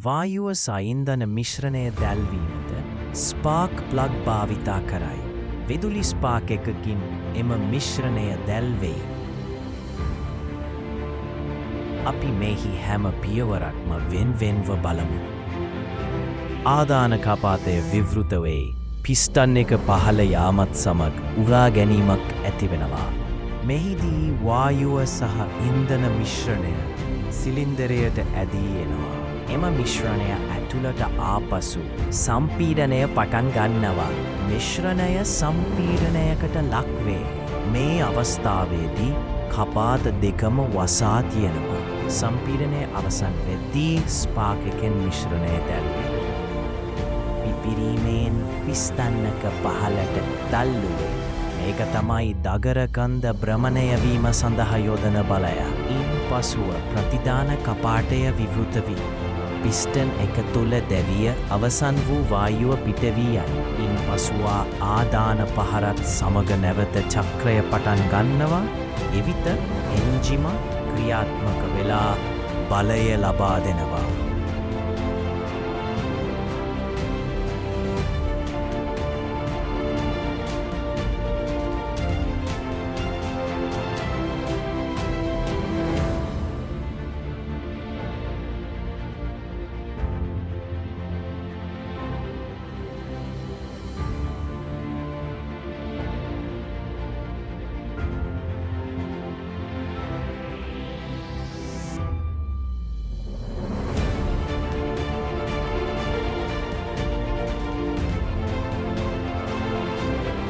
වායුව සයින්ධන මිශ්‍රණය දැල්වීමට spark plug භාවිතා කරයි. විදුලි ස්පාක් එකකින් එම මිශ්‍රණය දැල්වෙයි. අපි මෙහි හැම පියවරක්ම වෙන්වෙන්ව බලමු. ආදාන කපාතය විවෘත වෙයි. පිස්ටන් එක පහළ යාමත් සමග උරා ගැනීමක් ඇතිවෙනවා. මෙහිදී වායුව සහ ඉන්ධන මිශ්‍රණය සිලින්ඩරයට ඇදී එනවා. එම මිශ්‍රණය ඇතුළට ආපසු සම්පීඩනය පටන් ගන්නවා. මිශ්‍රණය සම්පීඩනයකට ලක්වේ. මේ අවස්ථාවේදී කපාත දෙකම වසා තියෙනවා. සම්පීඩනය අවසන් වෙද්දී ස්පාක් එකෙන් මිශ්‍රණය දැල්වේ. පිපිරීමෙන් පිස්තන්නක පහළට තල්ලුවේ. මේක තමයි දගරකන්ද භ්‍රමණය වීම සඳහා යොදන බලය. ඉන් පසුව ප්‍රතිදාන කපාටය විවෘත වී පිස්ටන් එක තුළ දැවිය අවසන් වූ වායුව පිටවී යයි. ඉන් පසුවා ආදාන පහරත් සමග නැවත චක්‍රය පටන් ගන්නවා. එවිට එන්ජිම ක්‍රියාත්මක වෙලා බලය ලබා දෙනවා.